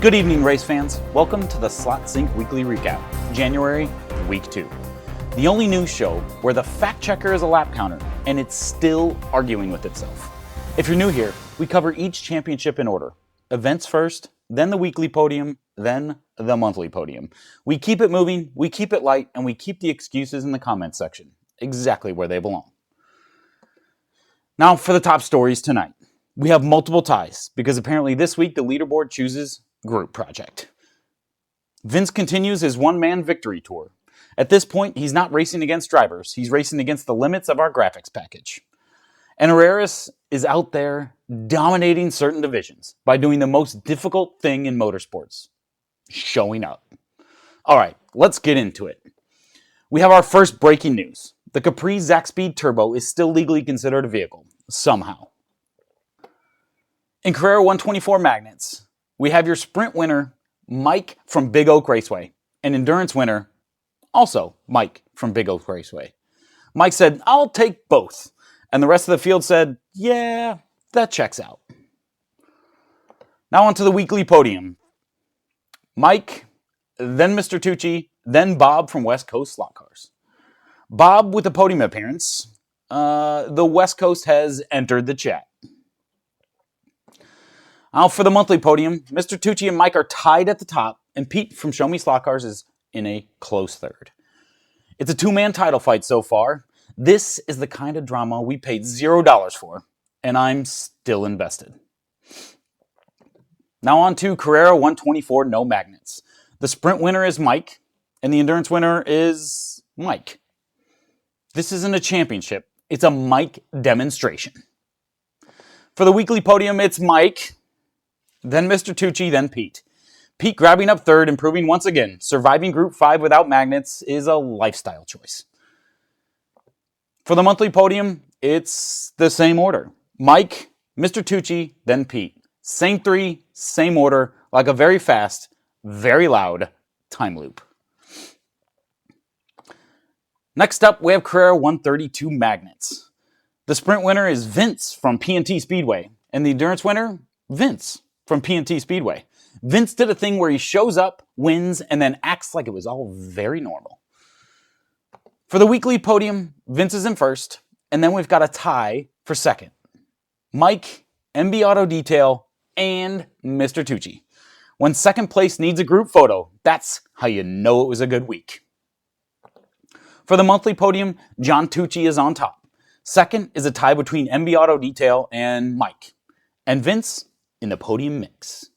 Good evening, race fans. Welcome to the Slot Sync Weekly Recap, January, Week 2. The only news show where the fact checker is a lap counter and it's still arguing with itself. If you're new here, we cover each championship in order. Events first, then the weekly podium, then the monthly podium. We keep it moving, we keep it light, and we keep the excuses in the comments section, exactly where they belong. Now for the top stories tonight. We have multiple ties, because apparently this week the leaderboard chooses Group Project. Vince continues his one-man victory tour. At this point, he's not racing against drivers, he's racing against the limits of our graphics package. And Herreras is out there dominating certain divisions by doing the most difficult thing in motorsports, showing up. All right, let's get into it. We have our first breaking news. The Capri Zaxspeed Turbo is still legally considered a vehicle, somehow. In Carrera 124 Magnets, we have your sprint winner, Mike from Big Oak Raceway, and endurance winner, also Mike from Big Oak Raceway. Mike said, "I'll take both." And the rest of the field said, "Yeah, that checks out." Now on to the weekly podium. Mike, then Mr. Tucci, then Bob from West Coast Slot Cars. Bob with the podium appearance. The West Coast has entered the chat. Now for the monthly podium, Mr. Tucci and Mike are tied at the top, and Pete from Show Me Slot Cars is in a close third. It's a two-man title fight so far. This is the kind of drama we paid $0 for, and I'm still invested. Now on to Carrera 124 No Magnets. The sprint winner is Mike, and the endurance winner is Mike. This isn't a championship, it's a Mike demonstration. For the weekly podium, it's Mike, then Mr. Tucci, then Pete. Pete grabbing up third, improving once again. Surviving Group 5 without magnets is a lifestyle choice. For the monthly podium, it's the same order. Mike, Mr. Tucci, then Pete. Same three, same order, like a very fast, very loud time loop. Next up, we have Carrera 132 Magnets. The sprint winner is Vince from P&T Speedway, and the endurance winner, Vince from P&T Speedway. Vince did a thing where he shows up, wins, and then acts like it was all very normal. For the weekly podium, Vince is in first, and then we've got a tie for second. Mike, MB Auto Detail, and Mr. Tucci. When second place needs a group photo, that's how you know it was a good week. For the monthly podium, John Tucci is on top. Second is a tie between MB Auto Detail and Mike. And Vince in the podium mix.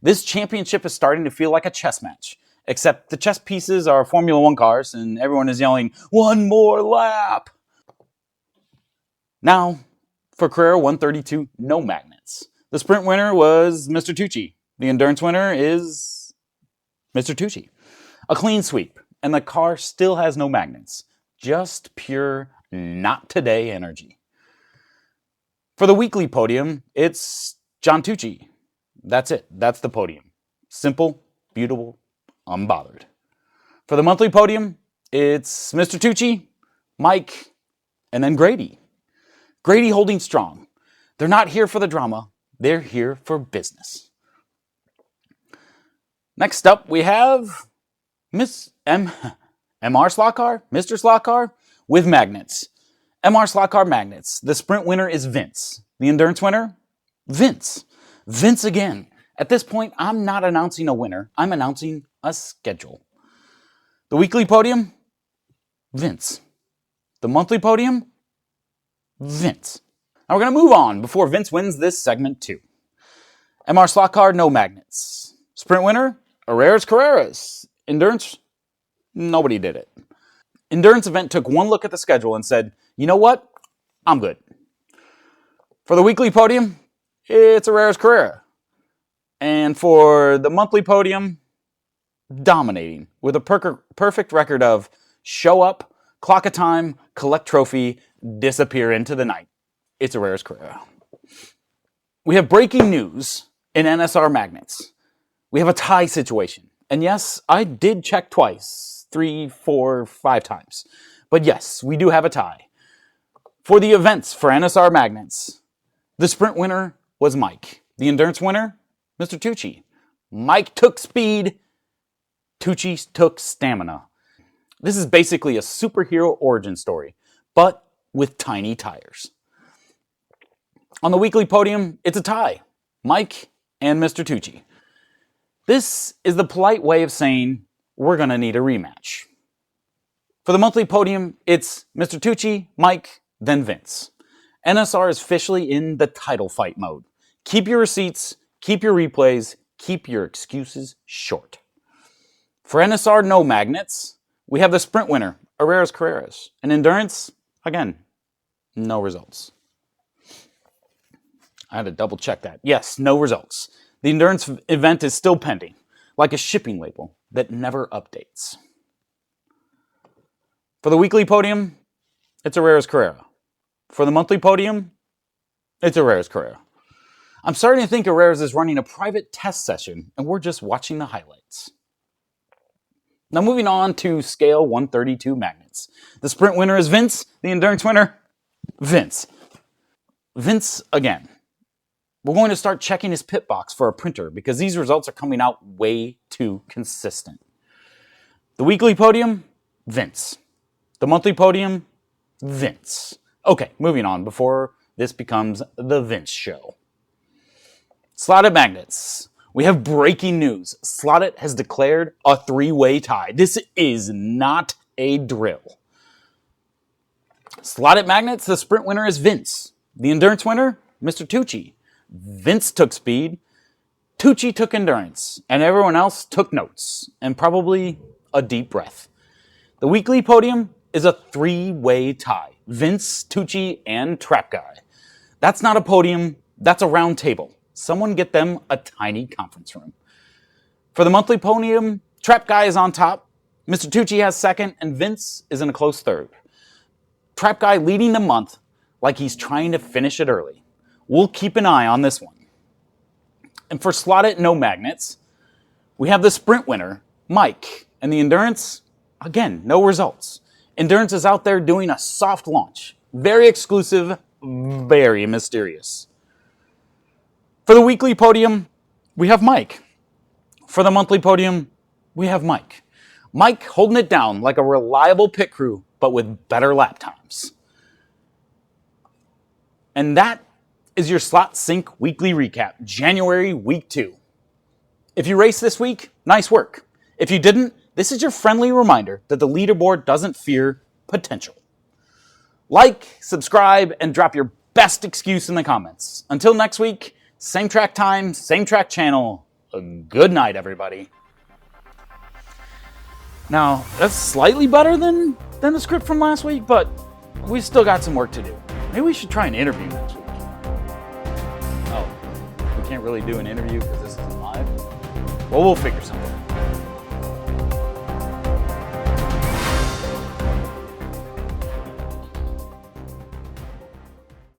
This championship is starting to feel like a chess match, except the chess pieces are Formula One cars and everyone is yelling, "One more lap!" Now, for Carrera 132 No Magnets. The sprint winner was Mr. Tucci. The endurance winner is Mr. Tucci. A clean sweep, and the car still has no magnets. Just pure not today energy. For the weekly podium, it's John Tucci. That's it. That's the podium. Simple, beautiful, unbothered. For the monthly podium, it's Mr. Tucci, Mike, and then Grady. Grady holding strong. They're not here for the drama. They're here for business. Next up, we have MR Slot Car, Mr. Slot Car with magnets. MR Slot Car magnets. The sprint winner is Vince. The endurance winner, Vince. Vince again. At this point, I'm not announcing a winner. I'm announcing a schedule. The weekly podium, Vince. The monthly podium, Vince. Now we're going to move on before Vince wins this segment too. MR Slot Car, no magnets. Sprint winner, Herreras Carreras. Endurance, nobody did it. Endurance event took one look at the schedule and said, "You know what? I'm good." For the weekly podium, it's Herreras Carrera. And for the monthly podium, dominating with a perfect record of show up, clock a time, collect trophy, disappear into the night. It's Herreras Carrera. We have breaking news in NSR Magnets. We have a tie situation. And yes, I did check twice, 3, 4, 5 times. But yes, we do have a tie. For the events for NSR Magnets, the sprint winner was Mike. The endurance winner, Mr. Tucci. Mike took speed, Tucci took stamina. This is basically a superhero origin story, but with tiny tires. On the weekly podium, it's a tie. Mike and Mr. Tucci. This is the polite way of saying we're going to need a rematch. For the monthly podium, it's Mr. Tucci, Mike, then Vince. NSR is officially in the title fight mode. Keep your receipts, keep your replays, keep your excuses short. For NSR no magnets, we have the sprint winner, Herrera's Carreras. And endurance, again, no results. I had to double check that. Yes, no results. The endurance event is still pending, like a shipping label that never updates. For the weekly podium, it's Herrera's Carrera. For the monthly podium, it's Herrera's Carrera. I'm starting to think Herrera's is running a private test session, and we're just watching the highlights. Now moving on to scale 132 magnets. The sprint winner is Vince. The endurance winner, Vince. Vince again. We're going to start checking his pit box for a printer because these results are coming out way too consistent. The weekly podium, Vince. The monthly podium, Vince. Okay, moving on before this becomes the Vince show. Slotted magnets. We have breaking news. Slotted has declared a three-way tie. This is not a drill. Slotted magnets, the sprint winner is Vince. The endurance winner, Mr. Tucci. Vince took speed, Tucci took endurance, and everyone else took notes, and probably a deep breath. The weekly podium is a three-way tie. Vince, Tucci, and Trap Guy. That's not a podium, that's a round table. Someone get them a tiny conference room. For the monthly podium, Trap Guy is on top, Mr. Tucci has second, and Vince is in a close third. Trap Guy leading the month like he's trying to finish it early. We'll keep an eye on this one. And for slotted no magnets, we have the sprint winner, Mike. And the endurance, again, no results. Endurance is out there doing a soft launch. Very exclusive, very mysterious. For the weekly podium, we have Mike. For the monthly podium, we have Mike. Mike holding it down like a reliable pit crew, but with better lap times. And that is your Slot Sync weekly recap, January week 2. If you raced this week, nice work. If you didn't, this is your friendly reminder that the leaderboard doesn't fear potential. Like, subscribe, and drop your best excuse in the comments. Until next week, same track time, same track channel. Good night, everybody. Now, that's slightly better than the script from last week, but we still got some work to do. Maybe we should try an interview next week. Oh, we can't really do an interview because this isn't live? Well, we'll figure something out.